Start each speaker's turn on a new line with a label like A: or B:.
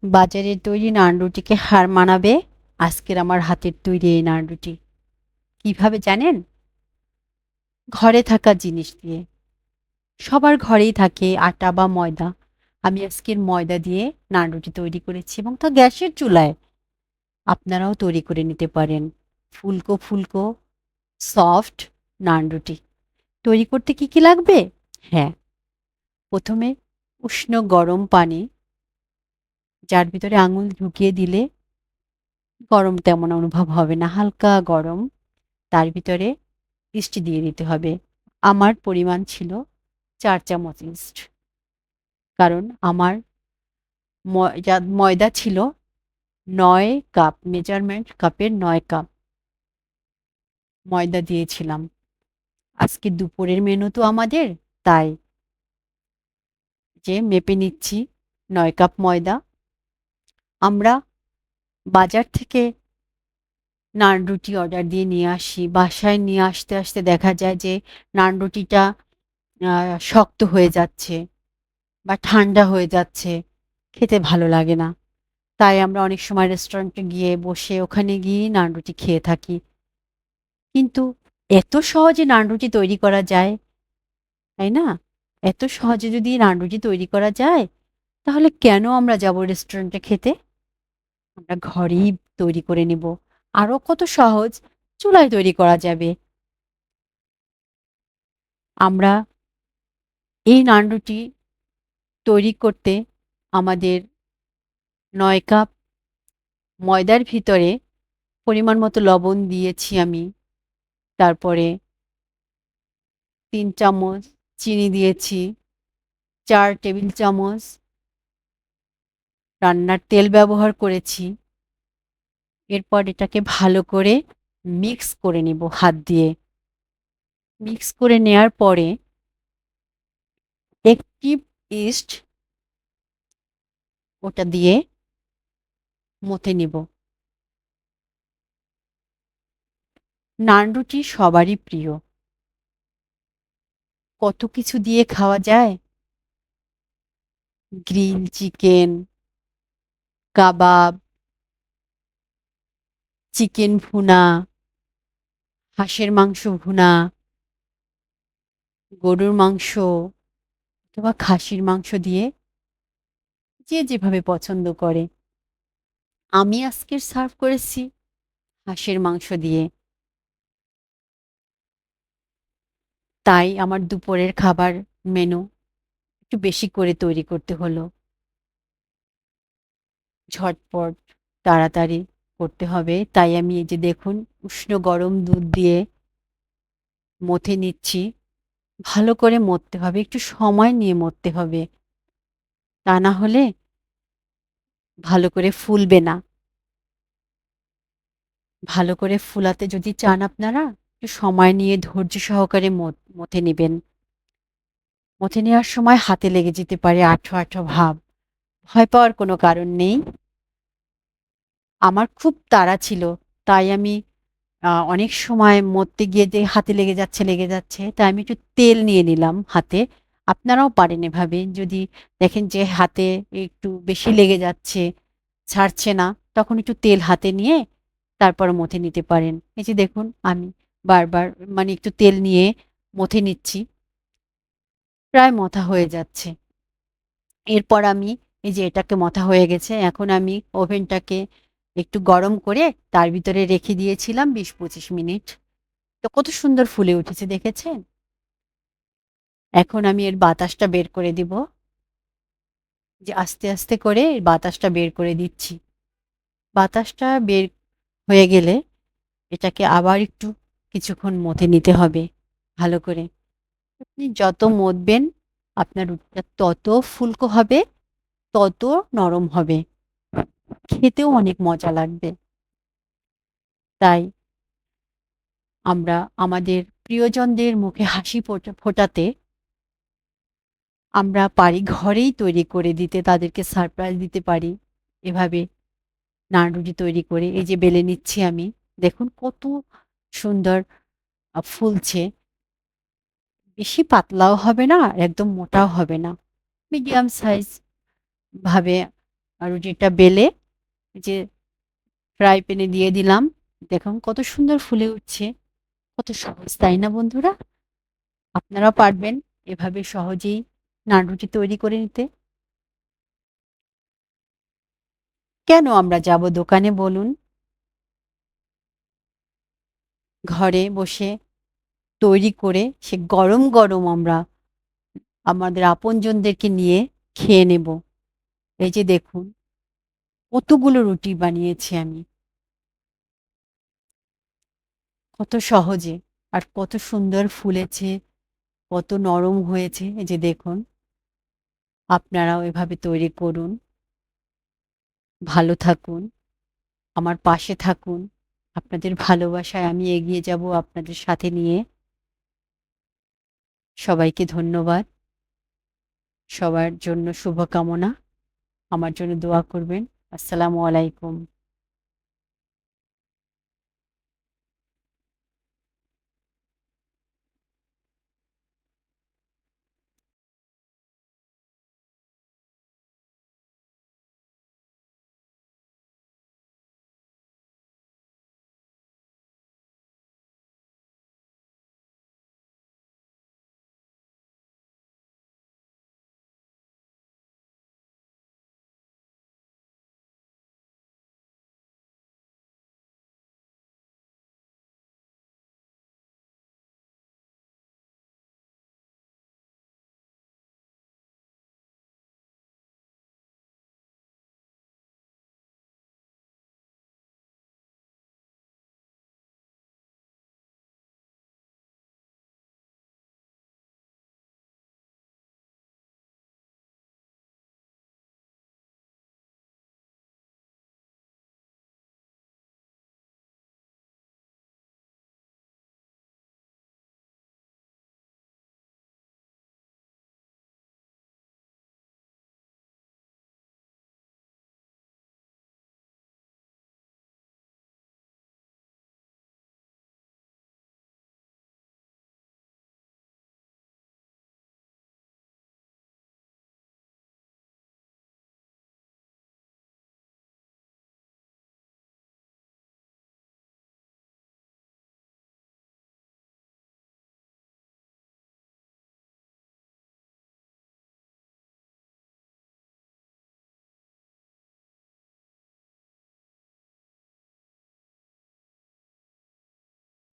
A: বাজারের তৈরি নান রুটিকে হার মানাবে আজকের আমার হাতের তৈরি এই নান রুটি। কিভাবে জানেন? ঘরে থাকা জিনিস দিয়ে। সবার ঘরেই থাকে আটা বা ময়দা। আমি আজকের ময়দা দিয়ে নান রুটি তৈরি করেছি এবং তা গ্যাসের চুলায়। আপনারাও তৈরি করে নিতে পারেন। ফুলকো ফুলকো সফট নান রুটি। তৈরি করতে কি কি লাগবে? হ্যাঁ, প্রথমে উষ্ণ গরম পানি, যার ভিতরে আঙুল ঢুকিয়ে দিলে গরম তেমন অনুভব হবে না, হালকা গরম। তার ভিতরে ইস্ট দিয়ে দিতে হবে। আমার পরিমাণ ছিল ৪ চামচ ইস্ট। কারণ আমার ময়দা ছিল ৯ কাপ, মেজারমেন্ট কাপের ৯ কাপ ময়দা দিয়েছিলাম। আজকে দুপুরের মেনু তো আমাদের, তাই যে মেপে নিচ্ছি ৯ কাপ ময়দা। আমরা বাজার থেকে নান রুটি অর্ডার দিয়ে নিয়ে আসি। বাসায় নিয়ে আসতে আসতে দেখা যায় যে নান রুটিটা শক্ত হয়ে যাচ্ছে বা ঠান্ডা হয়ে যাচ্ছে, খেতে ভালো লাগে না। তাই আমরা অনেক সময় রেস্টুরেন্টে গিয়ে বসে ওখানে গিয়েই নান রুটি খেয়ে থাকি। কিন্তু এত সহজে নান রুটি তৈরি করা যায়, তাই না? এত সহজে যদি নান রুটি তৈরি করা যায়, তাহলে কেন আমরা যাব রেস্টুরেন্টে খেতে? আমরা ঘরেই তৈরি করে নেব। আরো কত সহজ, চুলায় তৈরি করা যাবে। আমরা এই নান রুটি তৈরি করতে আমাদের ৯ কাপ ময়দার ভিতরে পরিমাণ মতো লবণ দিয়েছি আমি। তারপরে ৩ চামচ চিনি দিয়েছি, ৪ টেবিল চামচ রান্নার তেল ব্যবহার করেছি। এরপর এটাকে ভালো করে মিক্স করে নেব হাত দিয়ে। মিক্স করে নেয়ার পরে ১ টিপ ইস্ট ওটা দিয়ে মথে নেব। নান রুটি সবারই প্রিয়। কত কিছু দিয়ে খাওয়া যায়। গ্রিল চিকেন, কাবাব, চিকেন ভুনা, হাঁসের মাংস ভুনা, গরুর মাংস অথবা খাসির মাংস দিয়ে যে যেভাবে পছন্দ করে। আমি আজকের সার্ভ করেছি হাঁসের মাংস দিয়ে। তাই আমার দুপুরের খাবার মেনু একটু বেশি করে তৈরি করতে হলো। ঝটপট তাড়াতাড়ি করতে হবে। তাই আমি এই যে দেখুন উষ্ণ গরম দুধ দিয়ে মথে নিচ্ছি। ভালো করে মথতে হবে, একটু সময় নিয়ে মথতে হবে। তা না হলে ভালো করে ফুলবে না। ভালো করে ফুলাতে যদি চান আপনারা, একটু সময় নিয়ে ধৈর্য সহকারে মথে নিবেন। মথে নেওয়ার সময় হাতে লেগে যেতে পারে আঠো আঠো ভাব। ভয় পাওয়ার কোনো কারণ নেই। আমার খুব তাড়া ছিল, তাই আমি অনেক সময় মথতে গিয়ে যে হাতে লেগে যাচ্ছে, তাই আমি একটু তেল নিয়ে নিলাম হাতে। আপনারাও পারেন এভাবে। যদি দেখেন যে হাতে একটু বেশি লেগে যাচ্ছে, ছাড়ছে না, তখন একটু তেল হাতে নিয়ে তারপর মথে নিতে পারেন। এই যে দেখুন আমি বারবার মানে একটু তেল নিয়ে মথে নিচ্ছি। প্রায় মথা হয়ে যাচ্ছে। এরপর আমি এই যে এটাকে মথা হয়ে গেছে, এখন আমি ওভেনটাকে একটু গরম করে তার ভিতরে রেখে দিয়েছিলাম ২০-২৫ মিনিট। তো কত সুন্দর ফুলে উঠেছে দেখেছেন? এখন আমি এর বাতাসটা বের করে দিব। যে আস্তে আস্তে করে এর বাতাসটা বের করে দিচ্ছি। বাতাসটা বের হয়ে গেলে এটাকে আবার একটু কিছুক্ষণ মথে নিতে হবে ভালো করে। আপনি যত মথবেন আপনার রুটিটা তত ফুলকো হবে, তত নরম হবে। খেতেও অনেক মজা লাগবে। তাই আমরা আমাদের প্রিয়জনদের মুখে হাসি ফোটাতে আমরা পারি ঘরেই তৈরি করে দিতে, তাদেরকে সারপ্রাইজ দিতে পারি। এভাবে নান রুটি তৈরি করে এই যে বেলে নিচ্ছি আমি। দেখুন কত সুন্দর ফুলছে। বেশি পাতলাও হবে না, একদম মোটাও হবে না। মিডিয়াম সাইজ ভাবে আর রুটিটা বেলে যে ফ্রাই প্যানে দিয়ে দিলাম। দেখুন কত সুন্দর ফুলে উঠছে। কত সহজ, তাই না বন্ধুরা? আপনারাও পারবেন এভাবে সহজেই নান রুটি তৈরি করে নিতে। কেন আমরা যাব দোকানে বলুন? ঘরে বসে তৈরি করে সে গরম গরম আমরা আমাদের আপনজনদেরকে নিয়ে খেয়ে নেব। এই যে দেখুন কতগুলো রুটি বানিয়েছি আমি, কত সহজে আর কত সুন্দর ফুলেছে, কত নরম হয়েছে। এই যে দেখুন, আপনারাও এভাবে তৈরি করুন। ভালো থাকুন, আমার পাশে থাকুন। আপনাদের ভালোবাসায় আমি এগিয়ে যাব আপনাদের সাথে নিয়ে। সবাইকে ধন্যবাদ। সবার জন্য শুভকামনা। আমার জন্য দোয়া করবেন। আসসালামু আলাইকুম।